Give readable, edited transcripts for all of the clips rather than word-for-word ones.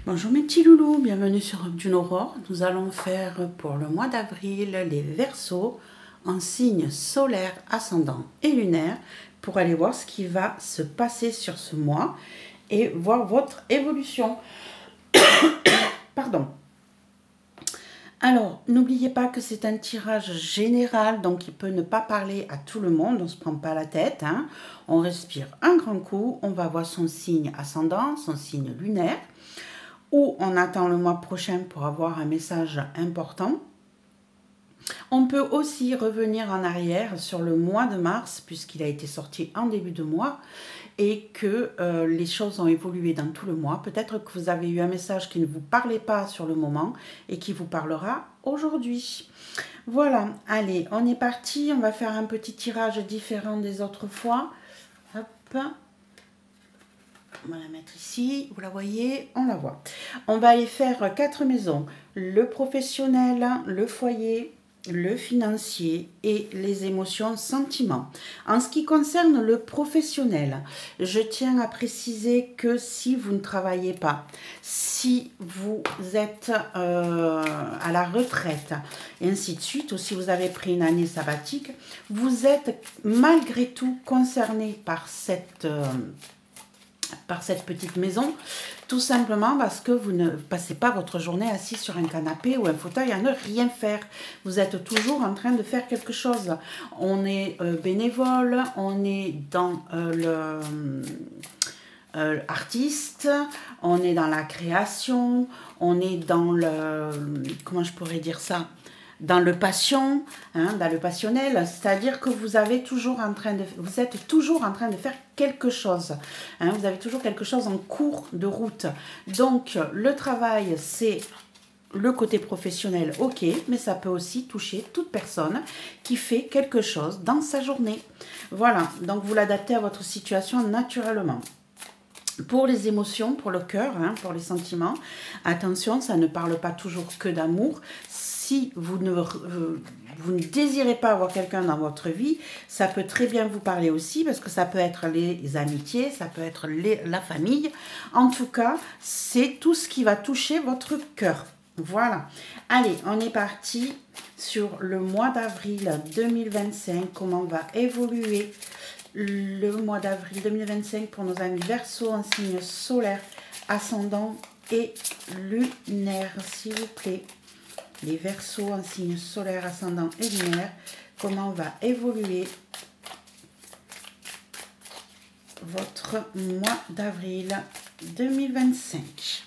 Bonjour mes petits loulous, bienvenue sur Dune Aurore. Nous allons faire pour le mois d'avril les Verseaux en signe solaire, ascendant et lunaire pour aller voir ce qui va se passer sur ce mois et voir votre évolution. Pardon. Alors, n'oubliez pas que c'est un tirage général, donc il peut ne pas parler à tout le monde, on ne se prend pas la tête. Hein. On respire un grand coup, on va voir son signe ascendant, son signe lunaire, ou on attend le mois prochain pour avoir un message important. On peut aussi revenir en arrière sur le mois de mars, puisqu'il a été sorti en début de mois, et que les choses ont évolué dans tout le mois. Peut-être que vous avez eu un message qui ne vous parlait pas sur le moment et qui vous parlera aujourd'hui. Voilà, allez, on est parti. On va faire un petit tirage différent des autres fois. Hop. On va la mettre ici, vous la voyez, on la voit. On va aller faire 4 maisons. Le professionnel, le foyer, le financier et les émotions, sentiments. En ce qui concerne le professionnel, je tiens à préciser que si vous ne travaillez pas, si vous êtes à la retraite et ainsi de suite, ou si vous avez pris une année sabbatique, vous êtes malgré tout concerné par cette petite maison, tout simplement parce que vous ne passez pas votre journée assis sur un canapé ou un fauteuil à ne rien faire. Vous êtes toujours en train de faire quelque chose. On est bénévole, on est dans artiste, on est dans la création, on est dans le... Comment je pourrais dire ça ? Dans le passion, hein, dans le passionnel, c'est-à-dire que vous êtes toujours en train de faire quelque chose. Hein, vous avez toujours quelque chose en cours de route. Donc, le travail, c'est le côté professionnel, ok, mais ça peut aussi toucher toute personne qui fait quelque chose dans sa journée. Voilà, donc vous l'adaptez à votre situation naturellement. Pour les émotions, pour le cœur, hein, pour les sentiments, attention, ça ne parle pas toujours que d'amour. Si vous ne désirez pas avoir quelqu'un dans votre vie, ça peut très bien vous parler aussi, parce que ça peut être les amitiés, ça peut être la famille. En tout cas, c'est tout ce qui va toucher votre cœur. Voilà. Allez, on est parti sur le mois d'avril 2025, comment va évoluer le mois d'avril 2025 pour nos amis Verseaux en signe solaire, ascendant et lunaire, s'il vous plaît. Les Verseaux en signe solaire, ascendant et lunaire, comment va évoluer votre mois d'avril 2025.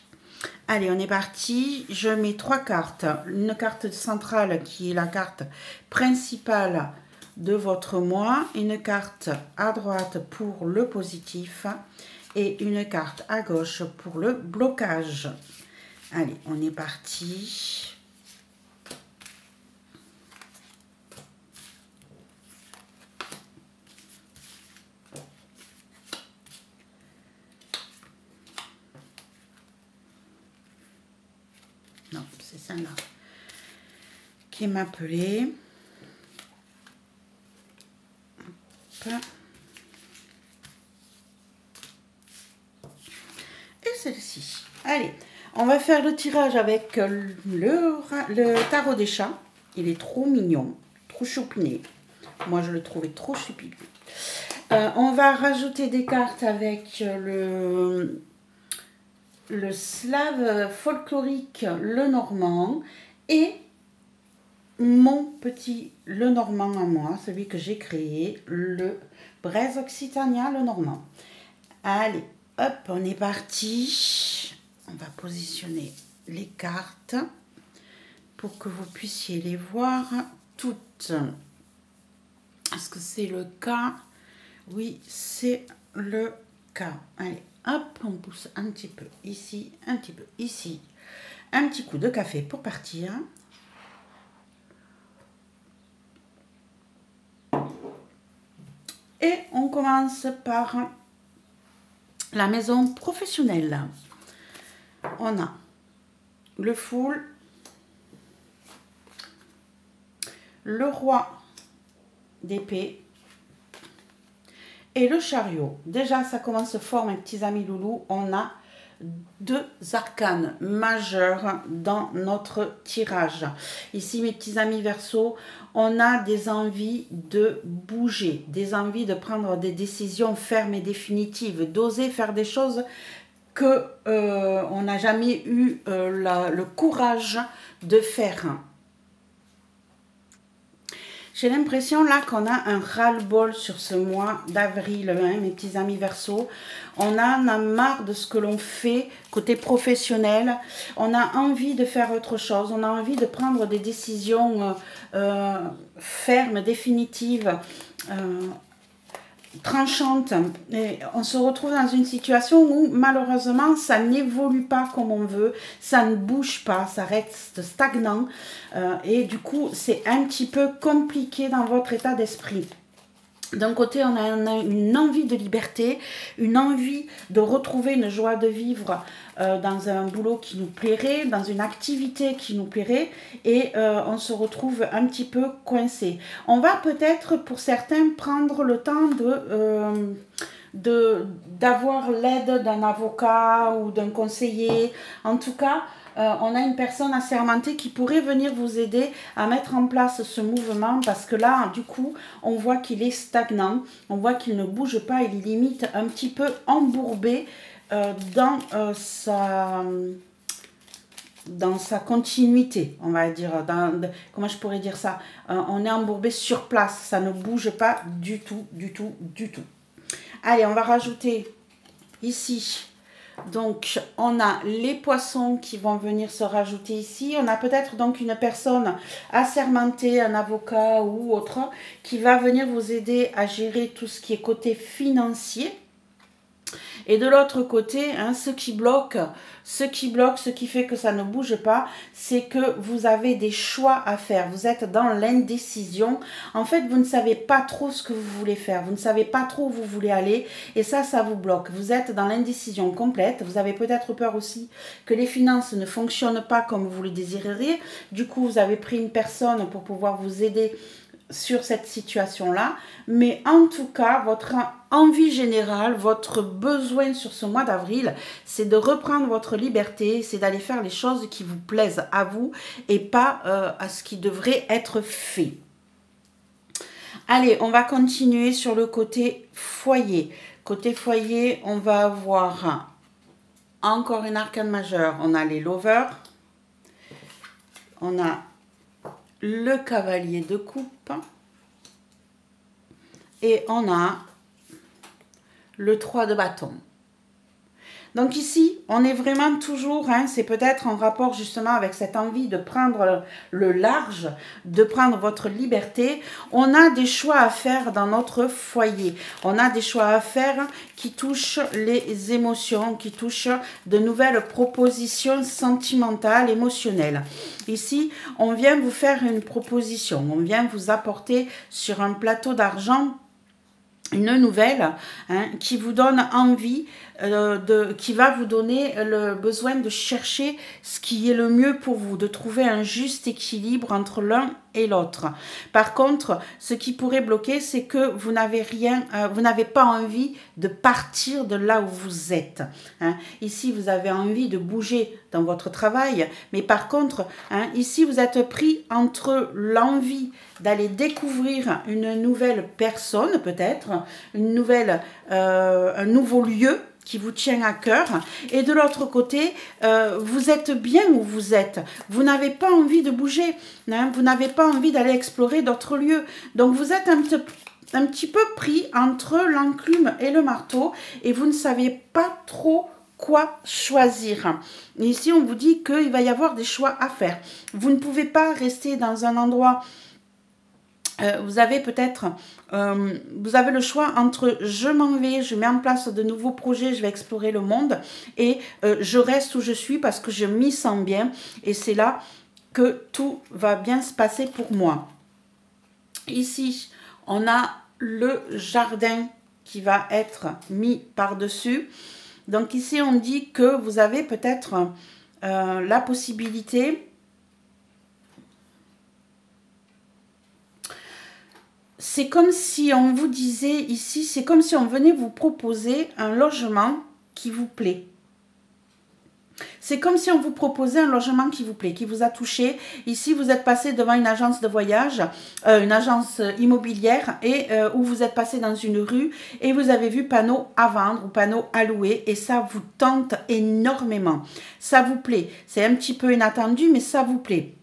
Allez, on est parti. Je mets 3 cartes. Une carte centrale qui est la carte principale de votre mois, une carte à droite pour le positif et une carte à gauche pour le blocage. Allez, on est parti. Non, c'est celle-là qui m'appelait. Et celle-ci. Allez, on va faire le tirage avec le tarot des chats. Il est trop mignon, trop choupiné. Moi, je le trouvais trop choupiné. On va rajouter des cartes avec le slave folklorique, le normand, et mon petit le normand à moi, celui que j'ai créé, le braise occitanien, le normand. Allez, hop, on est parti. On va positionner les cartes pour que vous puissiez les voir toutes. Est-ce que c'est le cas? Oui, c'est le cas. Allez, hop, on pousse un petit peu ici, un petit peu ici. Un petit coup de café pour partir. Et on commence par la maison professionnelle. On a le Fool, le roi d'épée et le chariot. Déjà, ça commence fort, mes petits amis loulous. On a deux arcanes majeurs dans notre tirage. Ici, mes petits amis Verseau, on a des envies de bouger, des envies de prendre des décisions fermes et définitives, d'oser faire des choses que on n'a jamais eu le courage de faire. J'ai l'impression là qu'on a un ras-le-bol sur ce mois d'avril, hein, mes petits amis Verseau. On a marre de ce que l'on fait côté professionnel. On a envie de faire autre chose. On a envie de prendre des décisions fermes, définitives, tranchantes. Et on se retrouve dans une situation où malheureusement ça n'évolue pas comme on veut, ça ne bouge pas, ça reste stagnant et du coup c'est un petit peu compliqué dans votre état d'esprit. D'un côté, on a une envie de liberté, une envie de retrouver une joie de vivre dans un boulot qui nous plairait, dans une activité qui nous plairait, et on se retrouve un petit peu coincé. On va peut-être, pour certains, prendre le temps d'avoir l'aide d'un avocat ou d'un conseiller. En tout cas, on a une personne assermentée qui pourrait venir vous aider à mettre en place ce mouvement parce que là, du coup, on voit qu'il est stagnant, on voit qu'il ne bouge pas, il est limite un petit peu embourbé dans sa continuité, on va dire, comment je pourrais dire ça, on est embourbé sur place, ça ne bouge pas du tout, du tout, du tout. Allez, on va rajouter ici. Donc, on a les poissons qui vont venir se rajouter ici. On a peut-être donc une personne assermentée, un avocat ou autre, qui va venir vous aider à gérer tout ce qui est côté financier. Et de l'autre côté, hein, ce qui bloque, ce qui fait que ça ne bouge pas, c'est que vous avez des choix à faire. Vous êtes dans l'indécision. En fait, vous ne savez pas trop ce que vous voulez faire. Vous ne savez pas trop où vous voulez aller. Et ça vous bloque. Vous êtes dans l'indécision complète. Vous avez peut-être peur aussi que les finances ne fonctionnent pas comme vous le désireriez. Du coup, vous avez pris une personne pour pouvoir vous aider sur cette situation-là, mais en tout cas, votre envie générale, votre besoin sur ce mois d'avril, c'est de reprendre votre liberté, c'est d'aller faire les choses qui vous plaisent à vous et pas à ce qui devrait être fait. Allez, on va continuer sur le côté foyer. Côté foyer, on va avoir encore une arcane majeure. On a les lovers, on a le cavalier de coupe et on a le 3 de bâton. Donc ici, on est vraiment toujours, hein, c'est peut-être en rapport justement avec cette envie de prendre le large, de prendre votre liberté. On a des choix à faire dans notre foyer. On a des choix à faire qui touchent les émotions, qui touchent de nouvelles propositions sentimentales, émotionnelles. Ici, on vient vous faire une proposition, on vient vous apporter sur un plateau d'argent une nouvelle hein, qui vous donne envie, qui va vous donner le besoin de chercher ce qui est le mieux pour vous, de trouver un juste équilibre entre l'un et l'autre. Par contre, ce qui pourrait bloquer, c'est que vous n'avez pas envie de partir de là où vous êtes. Hein. Ici, vous avez envie de bouger dans votre travail, mais par contre, hein, ici, vous êtes pris entre l'envie d'aller découvrir une nouvelle personne, peut-être, un nouveau lieu qui vous tient à cœur, et de l'autre côté, vous êtes bien où vous êtes, vous n'avez pas envie de bouger, hein, vous n'avez pas envie d'aller explorer d'autres lieux, donc vous êtes un petit peu pris entre l'enclume et le marteau, et vous ne savez pas trop quoi choisir. Ici, on vous dit qu'il va y avoir des choix à faire. Vous ne pouvez pas rester dans un endroit. Vous avez peut-être, vous avez le choix entre je m'en vais, je mets en place de nouveaux projets, je vais explorer le monde et je reste où je suis parce que je m'y sens bien et c'est là que tout va bien se passer pour moi. Ici, on a le jardin qui va être mis par-dessus. Donc ici, on dit que vous avez peut-être la possibilité. C'est comme si on vous disait ici, c'est comme si on venait vous proposer un logement qui vous plaît. C'est comme si on vous proposait un logement qui vous plaît, qui vous a touché. Ici, vous êtes passé devant une agence de voyage, une agence immobilière, et où vous êtes passé dans une rue et vous avez vu panneau à vendre ou panneau à louer, et ça vous tente énormément. Ça vous plaît. C'est un petit peu inattendu, mais ça vous plaît.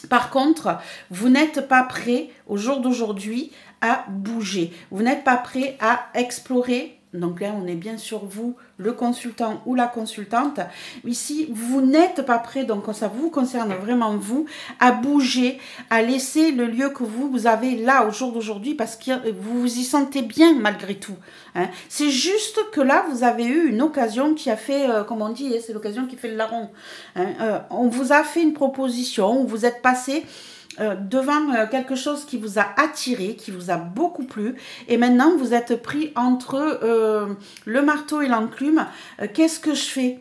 Par contre, vous n'êtes pas prêt au jour d'aujourd'hui à bouger. Vous n'êtes pas prêt à explorer. Donc là, on est bien sur vous, le consultant ou la consultante. Ici, vous n'êtes pas prêt, donc ça vous concerne vraiment vous, à bouger, à laisser le lieu que vous avez là au jour d'aujourd'hui parce que vous vous y sentez bien malgré tout. Hein. C'est juste que là, vous avez eu une occasion qui a fait, comme on dit, c'est l'occasion qui fait le larron. Hein. On vous a fait une proposition, vous êtes passé devant quelque chose qui vous a attiré, qui vous a beaucoup plu, et maintenant vous êtes pris entre le marteau et l'enclume. Qu'est-ce que je fais?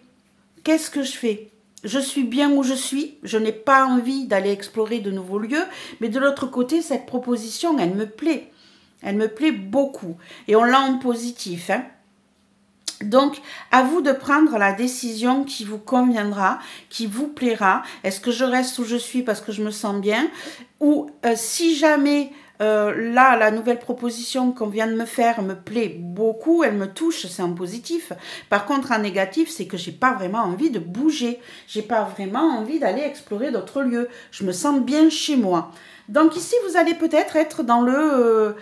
Qu'est-ce que je fais? Je suis bien où je suis, je n'ai pas envie d'aller explorer de nouveaux lieux, mais de l'autre côté, cette proposition, elle me plaît beaucoup, et on l'a en positif, hein. Donc, à vous de prendre la décision qui vous conviendra, qui vous plaira. Est-ce que je reste où je suis parce que je me sens bien? Ou si jamais là, la nouvelle proposition qu'on vient de me faire me plaît beaucoup, elle me touche, c'est en positif. Par contre, en négatif, c'est que j'ai pas vraiment envie de bouger. J'ai pas vraiment envie d'aller explorer d'autres lieux. Je me sens bien chez moi. Donc ici, vous allez peut-être être dans le...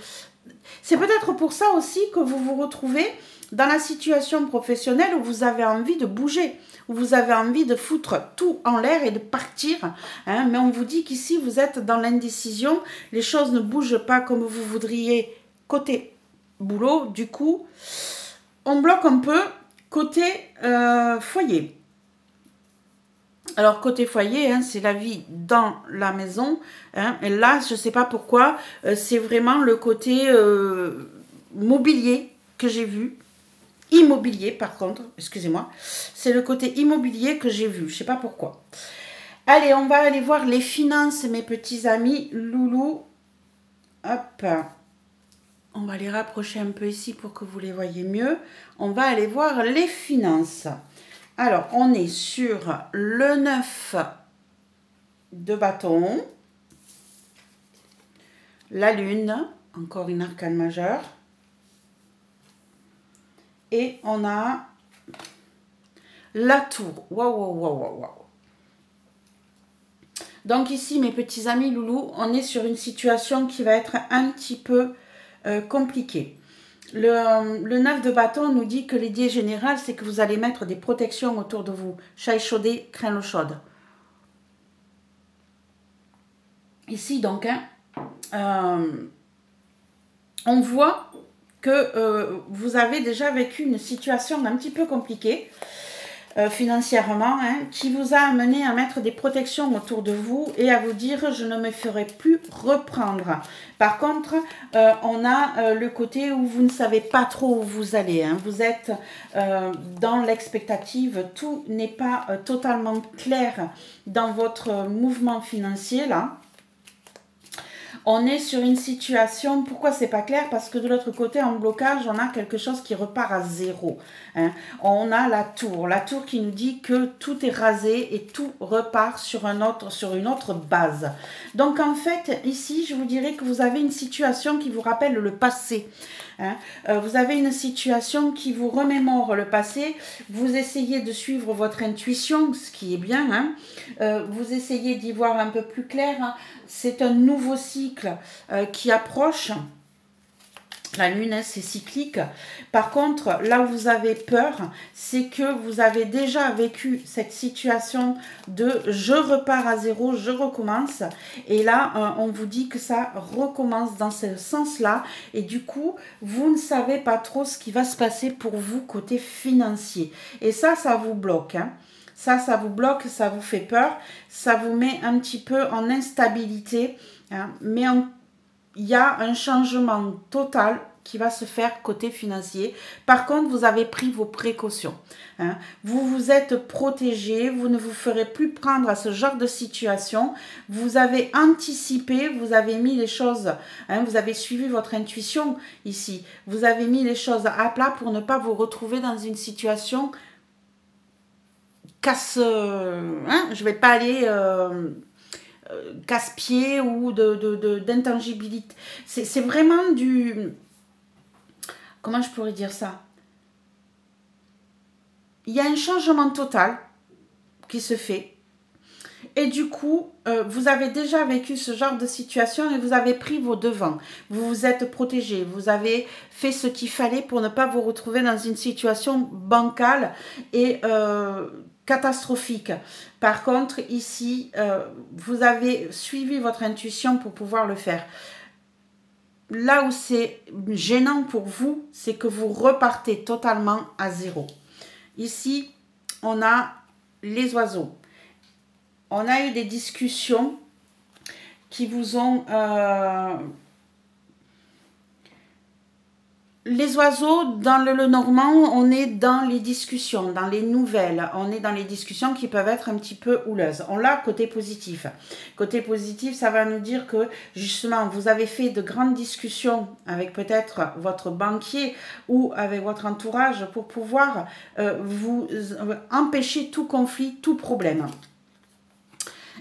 c'est peut-être pour ça aussi que vous vous retrouvez dans la situation professionnelle où vous avez envie de bouger, où vous avez envie de foutre tout en l'air et de partir. Hein, mais on vous dit qu'ici, vous êtes dans l'indécision, les choses ne bougent pas comme vous voudriez côté boulot. Du coup, on bloque un peu côté foyer. Alors, côté foyer, hein, c'est la vie dans la maison. Hein, et là, je ne sais pas pourquoi, c'est vraiment le côté mobilier que j'ai vu. Immobilier, par contre, excusez-moi. C'est le côté immobilier que j'ai vu. Je ne sais pas pourquoi. Allez, on va aller voir les finances, mes petits amis loulous. Hop. On va les rapprocher un peu ici pour que vous les voyez mieux. On va aller voir les finances. Alors, on est sur le 9 de bâton. La lune, encore une arcane majeure. Et on a la tour. Waouh, waouh, waouh, waouh, waouh. Donc ici, mes petits amis loulous, on est sur une situation qui va être un petit peu compliquée. Le 9 de bâton nous dit que l'idée générale, c'est que vous allez mettre des protections autour de vous. Chat échaudé, craint l'eau chaude. Ici, donc, hein, on voit que vous avez déjà vécu une situation un petit peu compliquée financièrement, hein, qui vous a amené à mettre des protections autour de vous et à vous dire je ne me ferai plus reprendre. Par contre, on a le côté où vous ne savez pas trop où vous allez. Hein. Vous êtes dans l'expectative, tout n'est pas totalement clair dans votre mouvement financier là. On est sur une situation, pourquoi c'est pas clair? Parce que de l'autre côté, en blocage, on a quelque chose qui repart à zéro. Hein. On a la tour qui nous dit que tout est rasé et tout repart sur une autre base. Donc en fait, ici, je vous dirais que vous avez une situation qui vous rappelle le passé. Hein. Vous avez une situation qui vous remémore le passé, vous essayez de suivre votre intuition, ce qui est bien, hein. Vous essayez d'y voir un peu plus clair, hein. C'est un nouveau cycle qui approche. La lune, hein, c'est cyclique. Par contre, là où vous avez peur, c'est que vous avez déjà vécu cette situation de je repars à zéro, je recommence. Et là, on vous dit que ça recommence dans ce sens-là. Et du coup, vous ne savez pas trop ce qui va se passer pour vous côté financier. Et ça vous bloque. Hein. Ça vous bloque, ça vous fait peur. Ça vous met un petit peu en instabilité. Hein, mais il y a un changement total qui va se faire côté financier. Par contre, vous avez pris vos précautions. Hein. Vous vous êtes protégé, vous ne vous ferez plus prendre à ce genre de situation. Vous avez anticipé, vous avez mis les choses, hein, vous avez suivi votre intuition ici. Vous avez mis les choses à plat pour ne pas vous retrouver dans une situation casse... hein, je vais pas aller casse-pied ou d'intangibilité. C'est vraiment du... Comment je pourrais dire ça? Il y a un changement total qui se fait. Et du coup, vous avez déjà vécu ce genre de situation et vous avez pris vos devants. Vous vous êtes protégé. Vous avez fait ce qu'il fallait pour ne pas vous retrouver dans une situation bancale et catastrophique. Par contre, ici, vous avez suivi votre intuition pour pouvoir le faire. Là où c'est gênant pour vous, c'est que vous repartez totalement à zéro. Ici, on a les oiseaux. On a eu des discussions qui vous ont... Les oiseaux, dans le normand, on est dans les discussions, dans les nouvelles. On est dans les discussions qui peuvent être un petit peu houleuses. On l'a côté positif. Côté positif, ça va nous dire que, justement, vous avez fait de grandes discussions avec peut-être votre banquier ou avec votre entourage pour pouvoir vous empêcher tout conflit, tout problème.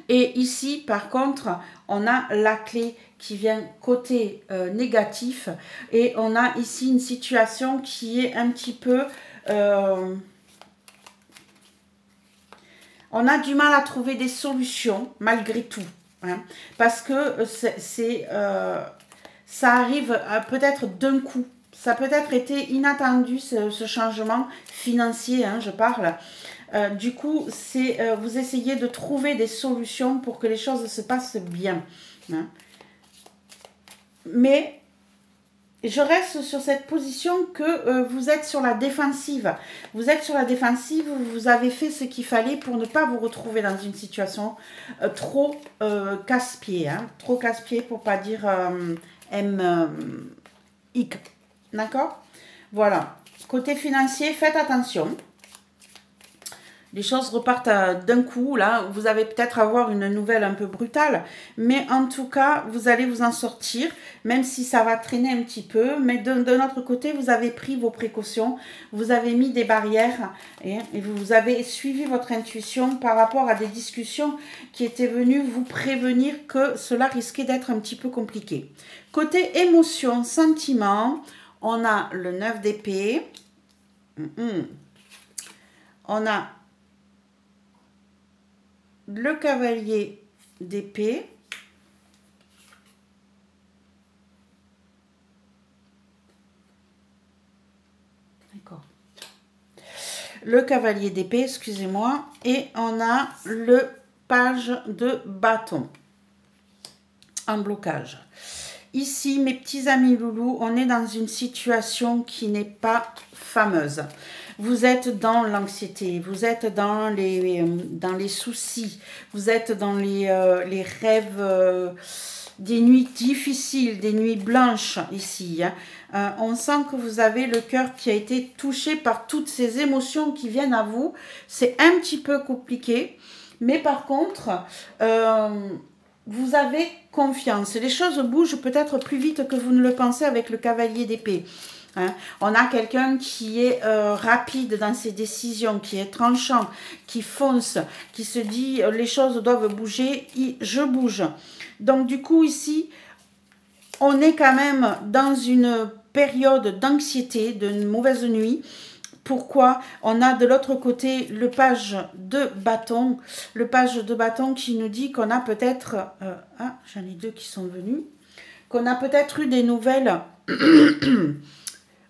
Et ici, par contre, on a la clé qui vient côté négatif. Et on a ici une situation qui est un petit peu... on a du mal à trouver des solutions, malgré tout. Hein, parce que ça arrive peut-être d'un coup. Ça a peut-être été inattendu, ce changement financier, hein, je parle. Du coup, vous essayez de trouver des solutions pour que les choses se passent bien. Hein. Mais je reste sur cette position que vous êtes sur la défensive. Vous êtes sur la défensive, vous avez fait ce qu'il fallait pour ne pas vous retrouver dans une situation trop casse-pied. Hein, trop casse-pied pour ne pas dire hic. D'accord? Voilà. Côté financier, faites attention. Les choses repartent d'un coup, là, vous allez peut-être avoir une nouvelle un peu brutale, mais en tout cas, vous allez vous en sortir, même si ça va traîner un petit peu, mais de notre côté, vous avez pris vos précautions, vous avez mis des barrières, et vous avez suivi votre intuition par rapport à des discussions qui étaient venues vous prévenir que cela risquait d'être un petit peu compliqué. Côté émotion, sentiment, on a le 9 d'épée, on a le cavalier d'épée, d'accord, le cavalier d'épée, excusez-moi, et on a le page de bâton en blocage. Ici, mes petits amis loulous, on est dans une situation qui n'est pas fameuse. Vous êtes dans l'anxiété, vous êtes dans les soucis, vous êtes dans les rêves, des nuits difficiles, des nuits blanches ici. Hein. On sent que vous avez le cœur qui a été touché par toutes ces émotions qui viennent à vous. C'est un petit peu compliqué, mais par contre... vous avez confiance. Les choses bougent peut-être plus vite que vous ne le pensez avec le cavalier d'épée. Hein. On a quelqu'un qui est rapide dans ses décisions, qui est tranchant, qui fonce, qui se dit les choses doivent bouger, je bouge. Donc du coup ici, on est quand même dans une période d'anxiété, de mauvaise nuit. Pourquoi? On a de l'autre côté le page de bâton. Le page de bâton qui nous dit qu'on a peut-être... j'en ai deux qui sont venus. Qu'on a peut-être eu des nouvelles...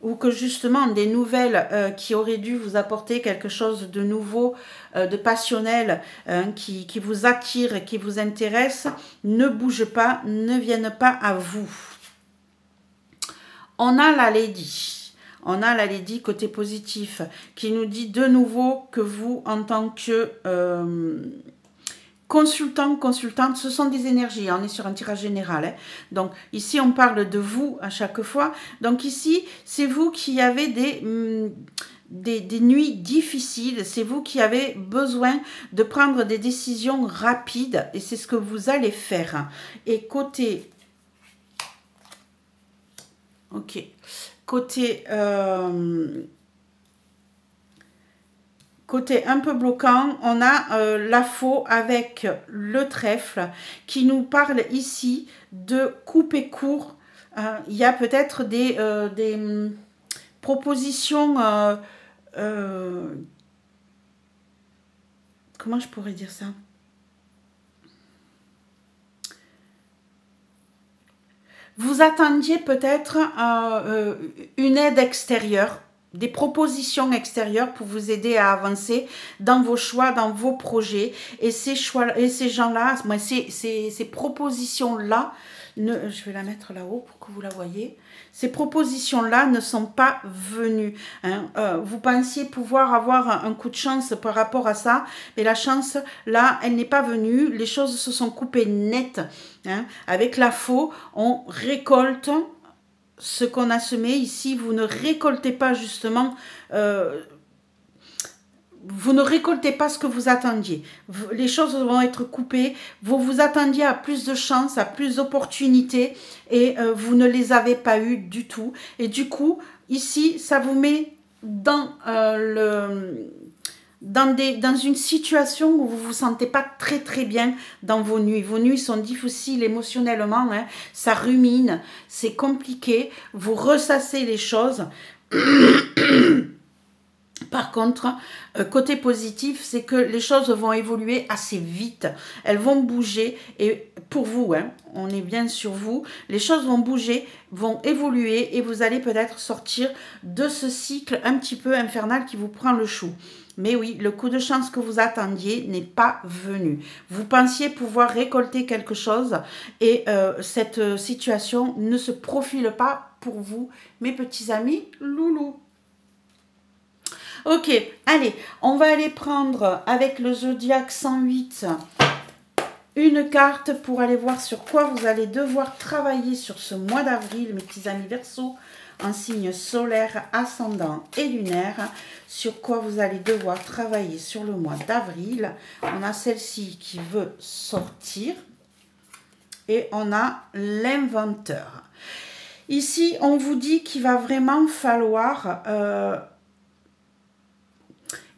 ou que justement des nouvelles qui auraient dû vous apporter quelque chose de nouveau, de passionnel, qui vous attire, qui vous intéresse, ne bougent pas, ne viennent pas à vous. On a la Lady. On a la Lady côté positif qui nous dit de nouveau que vous, en tant que consultant, consultante, ce sont des énergies. On est sur un tirage général. Hein. Donc ici, on parle de vous à chaque fois. Donc ici, c'est vous qui avez des nuits difficiles. C'est vous qui avez besoin de prendre des décisions rapides. Et c'est ce que vous allez faire. Et côté... Ok. Côté côté un peu bloquant, on a la faux avec le trèfle qui nous parle ici de couper court. Il y a peut-être des propositions, comment je pourrais dire ça? Vous attendiez peut-être une aide extérieure, des propositions extérieures pour vous aider à avancer dans vos choix, dans vos projets. Et ces choix, et ces gens-là, ces propositions-là, je vais la mettre là-haut pour que vous la voyez. Ces propositions-là ne sont pas venues. Hein. Vous pensiez pouvoir avoir un coup de chance par rapport à ça, mais la chance, là, elle n'est pas venue. Les choses se sont coupées net. Hein. Avec la faux, on récolte ce qu'on a semé. Ici, vous ne récoltez pas justement... vous ne récoltez pas ce que vous attendiez. Les choses vont être coupées. Vous vous attendiez à plus de chances, à plus d'opportunités et vous ne les avez pas eues du tout. Et du coup, ici, ça vous met dans, dans une situation où vous ne vous sentez pas très très bien dans vos nuits. Vos nuits sont difficiles émotionnellement. Hein, ça rumine, c'est compliqué. Vous ressassez les choses. Par contre, côté positif, c'est que les choses vont évoluer assez vite. Elles vont bouger et pour vous, hein, on est bien sur vous, les choses vont bouger, vont évoluer et vous allez peut-être sortir de ce cycle un petit peu infernal qui vous prend le chou. Mais oui, le coup de chance que vous attendiez n'est pas venu. Vous pensiez pouvoir récolter quelque chose et cette situation ne se profile pas pour vous, mes petits amis loulous. Ok, allez, on va aller prendre avec le Zodiaque 108 une carte pour aller voir sur quoi vous allez devoir travailler sur ce mois d'avril, mes petits amis Verseau, en signe solaire, ascendant et lunaire, sur quoi vous allez devoir travailler sur le mois d'avril. On a celle-ci qui veut sortir et on a l'inventeur. Ici, on vous dit qu'il va vraiment falloir...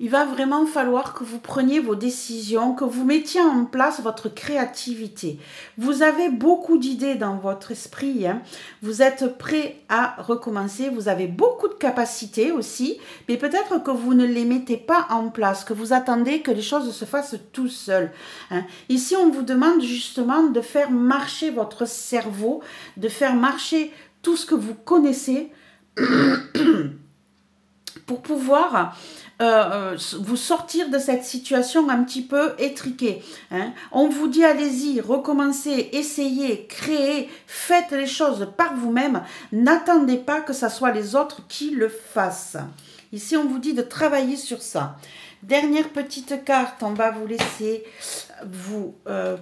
il va vraiment falloir que vous preniez vos décisions, que vous mettiez en place votre créativité. Vous avez beaucoup d'idées dans votre esprit. Hein. Vous êtes prêt à recommencer. Vous avez beaucoup de capacités aussi. Mais peut-être que vous ne les mettez pas en place, que vous attendez que les choses se fassent tout seuls. Hein. Ici, on vous demande justement de faire marcher votre cerveau, de faire marcher tout ce que vous connaissez pour pouvoir... vous sortir de cette situation un petit peu étriquée. Hein. On vous dit allez-y, recommencez, essayez, créez, faites les choses par vous-même. N'attendez pas que ce soit les autres qui le fassent. Ici, on vous dit de travailler sur ça. Dernière petite carte, on va vous laisser vous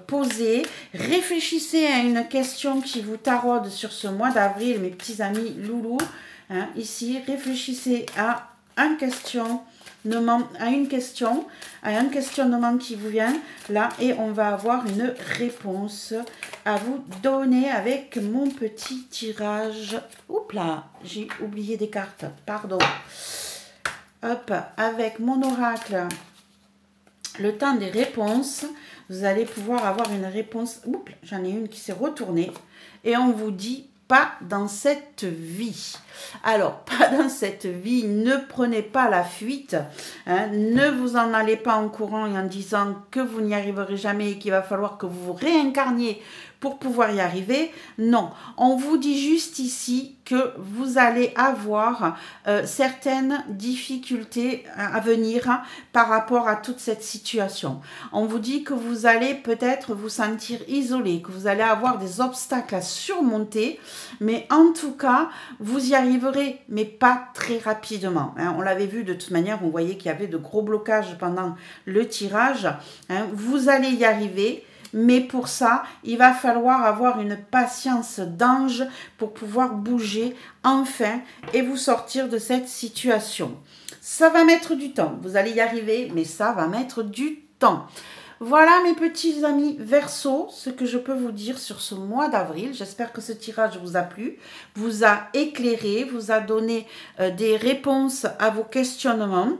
poser. Réfléchissez à une question qui vous taraude sur ce mois d'avril, mes petits amis loulous. Hein. Ici, réfléchissez à un questionnement qui vous vient là et on va avoir une réponse à vous donner avec mon petit tirage. Oups là, j'ai oublié des cartes, pardon. Hop, avec mon oracle, le temps des réponses, vous allez pouvoir avoir une réponse. Oups, j'en ai une qui s'est retournée et on vous dit pas dans cette vie. Alors, pas dans cette vie, ne prenez pas la fuite, hein, ne vous en allez pas en courant et en disant que vous n'y arriverez jamais et qu'il va falloir que vous vous réincarniez pour pouvoir y arriver. Non, on vous dit juste ici que vous allez avoir certaines difficultés à venir hein, par rapport à toute cette situation. On vous dit que vous allez peut-être vous sentir isolé, que vous allez avoir des obstacles à surmonter, mais en tout cas, vous y arriverez, mais pas très rapidement. Hein. On l'avait vu de toute manière, on voyait qu'il y avait de gros blocages pendant le tirage. Hein. Vous allez y arriver. Mais pour ça, il va falloir avoir une patience d'ange pour pouvoir bouger enfin et vous sortir de cette situation. Ça va mettre du temps. Vous allez y arriver, mais ça va mettre du temps. Voilà mes petits amis Verseau, ce que je peux vous dire sur ce mois d'avril. J'espère que ce tirage vous a plu, vous a éclairé, vous a donné des réponses à vos questionnements.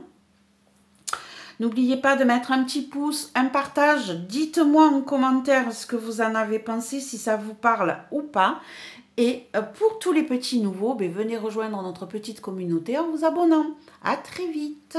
N'oubliez pas de mettre un petit pouce, un partage. Dites-moi en commentaire ce que vous en avez pensé, si ça vous parle ou pas. Et pour tous les petits nouveaux, venez rejoindre notre petite communauté en vous abonnant. À très vite.